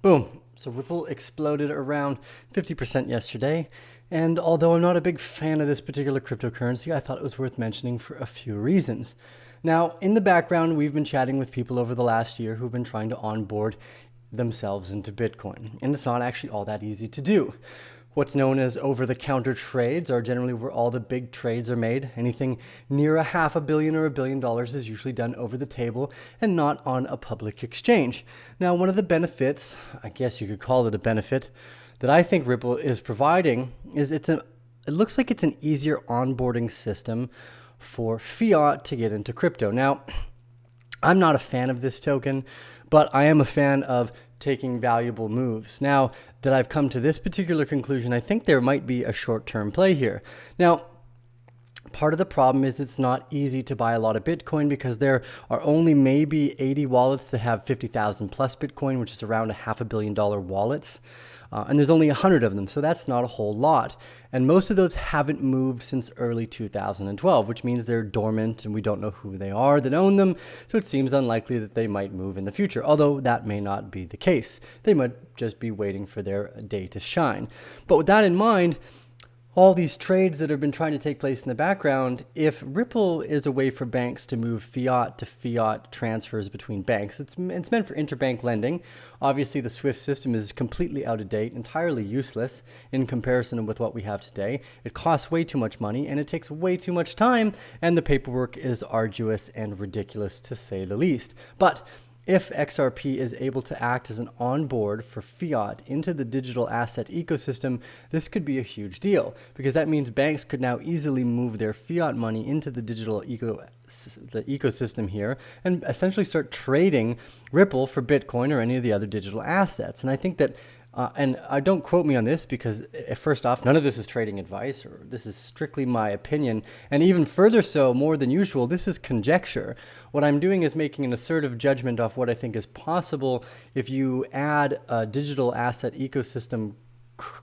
Boom. So Ripple exploded around 50% yesterday. And although I'm not a big fan of this particular cryptocurrency, I thought it was worth mentioning for a few reasons. Now, in the background, we've been chatting with people over the last year who've been trying to onboard themselves into Bitcoin. And it's not actually all that easy to do. What's known as over-the-counter trades are generally where all the big trades are made. Anything near a $500 million or $1 billion is usually done over the table and not on a public exchange. Now, one of the benefits, I guess you could call it a benefit, that I think Ripple is providing is it looks like it's an easier onboarding system for fiat to get into crypto. Now, I'm not a fan of this token, but I am a fan of taking valuable moves. Now that I've come to this particular conclusion, I think there might be a short-term play here. Now, part of the problem is it's not easy to buy a lot of Bitcoin because there are only maybe 80 wallets that have 50,000 plus Bitcoin, which is around $500 million wallets. And there's only 100 of them, so that's not a whole lot. And most of those haven't moved since early 2012, which means they're dormant and we don't know who they are that own them. So it seems unlikely that they might move in the future, although that may not be the case. They might just be waiting for their day to shine. But with that in mind, all these trades that have been trying to take place in the background, if Ripple is a way for banks to move fiat to fiat transfers between banks, it's meant for interbank lending. Obviously, the SWIFT system is completely out of date, entirely useless in comparison with what we have today. It costs way too much money and it takes way too much time, and the paperwork is arduous and ridiculous to say the least. But if XRP is able to act as an onboard for fiat into the digital asset ecosystem, this could be a huge deal because that means banks could now easily move their fiat money into the digital ecosystem here and essentially start trading Ripple for Bitcoin or any of the other digital assets. And I think that and don't quote me on this because first off, none of this is trading advice, or this is strictly my opinion. And even further so, more than usual, this is conjecture. What I'm doing is making an assertive judgment off what I think is possible if you add a digital asset ecosystem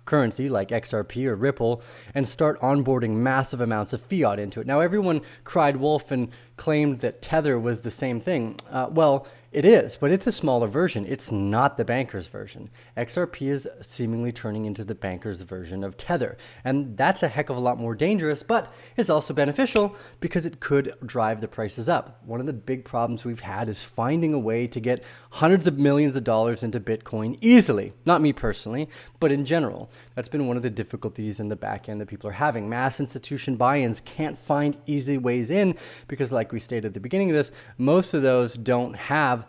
currency like XRP or Ripple and start onboarding massive amounts of fiat into it. Now, everyone cried wolf and claimed that Tether was the same thing. Well, it is, but it's a smaller version. It's not the banker's version. XRP is seemingly turning into the banker's version of Tether. And that's a heck of a lot more dangerous, but it's also beneficial because it could drive the prices up. One of the big problems we've had is finding a way to get hundreds of millions of dollars into Bitcoin easily. Not me personally, but in general. That's been one of the difficulties in the back end that people are having. Mass institution buy-ins can't find easy ways in because, like we stated at the beginning of this, most of those don't have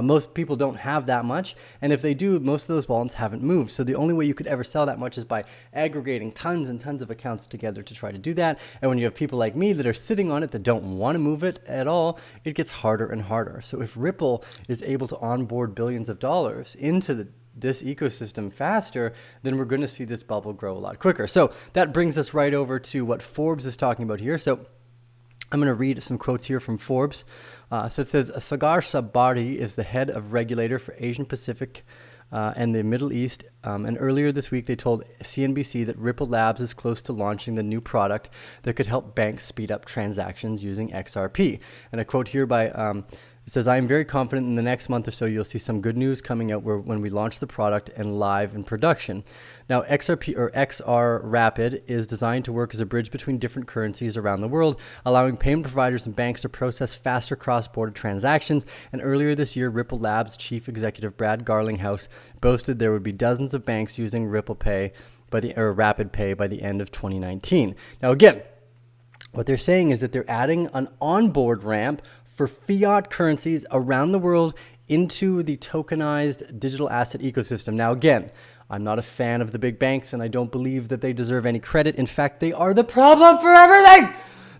most people don't have that much, and if they do, most of those wallets haven't moved. So the only way you could ever sell that much is by aggregating tons and tons of accounts together to try to do that. And when you have people like me that are sitting on it that don't want to move it at all, it gets harder and harder. So if Ripple is able to onboard billions of dollars into this ecosystem faster, then we're going to see this bubble grow a lot quicker. So that brings us right over to what Forbes is talking about here. So I'm going to read some quotes here from Forbes. So it says, Sagar Sabari is the head of regulator for Asian Pacific and the Middle East. And earlier this week, they told CNBC that Ripple Labs is close to launching the new product that could help banks speed up transactions using XRP. And a quote here by it says, I am very confident in the next month or so you'll see some good news coming out when we launch the product and live in production. Now, XRP or XR Rapid is designed to work as a bridge between different currencies around the world, allowing payment providers and banks to process faster cross-border transactions. And earlier this year, Ripple Labs chief executive Brad Garlinghouse boasted there would be dozens of banks using Ripple Pay or Rapid Pay by the end of 2019. Now, again, what they're saying is that they're adding an onboard ramp for fiat currencies around the world into the tokenized digital asset ecosystem. Now, again, I'm not a fan of the big banks, and I don't believe that they deserve any credit. In fact, they are the problem for everything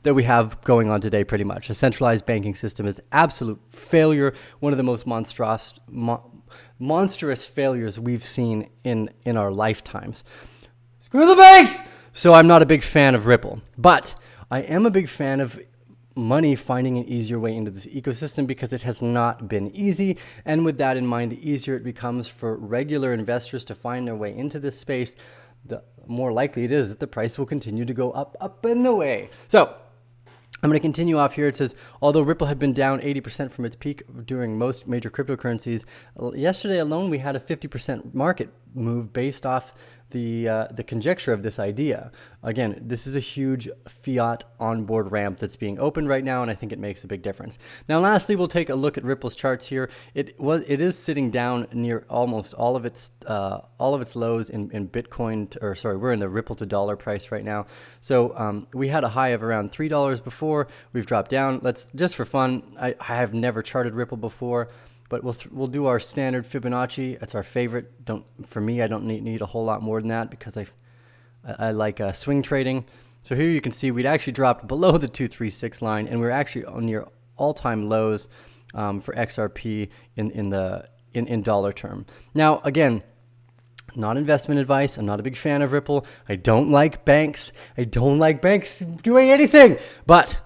that we have going on today, pretty much. A centralized banking system is absolute failure, one of the most monstrous failures we've seen in our lifetimes. Screw the banks! So I'm not a big fan of Ripple, but I am a big fan of money finding an easier way into this ecosystem because it has not been easy. And with that in mind, the easier it becomes for regular investors to find their way into this space, the more likely it is that the price will continue to go up and away. So I'm going to continue off here. It says, although Ripple had been down 80% from its peak during most major cryptocurrencies, yesterday alone we had a 50% market move based off the conjecture of this idea. Again, this is a huge fiat onboard ramp that's being opened right now, and I think it makes a big difference. Now, lastly, we'll take a look at Ripple's charts here. It is sitting down near almost all of its lows in Bitcoin, we're in the Ripple to dollar price right now. So we had a high of around $3 before. We've dropped down. Let's just for fun. I have never charted Ripple before. But we'll do our standard Fibonacci. That's our favorite. For me, I don't need a whole lot more than that because I like swing trading. So here you can see we'd actually dropped below the 236 line, and we're actually on near all-time lows for XRP in dollar term. Now again, not investment advice. I'm not a big fan of Ripple. I don't like banks. I don't like banks doing anything. But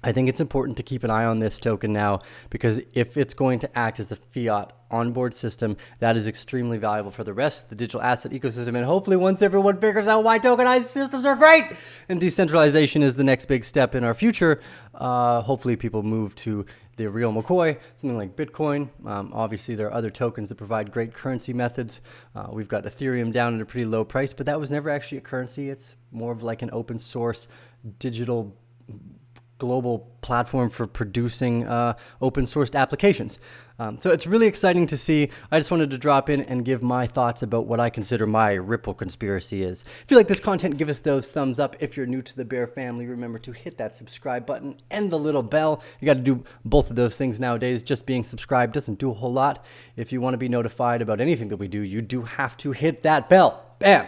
I think it's important to keep an eye on this token now, because if it's going to act as a fiat onboard system, that is extremely valuable for the rest of the digital asset ecosystem. And hopefully once everyone figures out why tokenized systems are great and decentralization is the next big step in our future, hopefully people move to the real McCoy, something like Bitcoin. Obviously, there are other tokens that provide great currency methods. We've got Ethereum down at a pretty low price, but that was never actually a currency. It's more of like an open source digital global platform for producing open sourced applications. So it's really exciting to see. I just wanted to drop in and give my thoughts about what I consider my Ripple conspiracy is. If you like this content, give us those thumbs up. If you're new to the Bear family, remember to hit that subscribe button and the little bell. You got to do both of those things nowadays. Just being subscribed doesn't do a whole lot. If you want to be notified about anything that we do, you do have to hit that bell. Bam!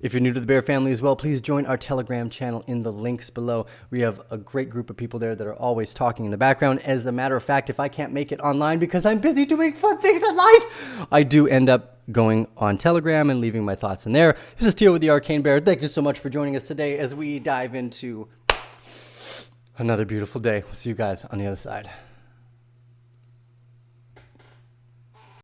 If you're new to the Bear family as well, please join our Telegram channel in the links below. We have a great group of people there that are always talking in the background. As a matter of fact, if I can't make it online because I'm busy doing fun things in life, I do end up going on Telegram and leaving my thoughts in there. This is Tio with the Arcane Bear. Thank you so much for joining us today as we dive into another beautiful day. We'll see you guys on the other side.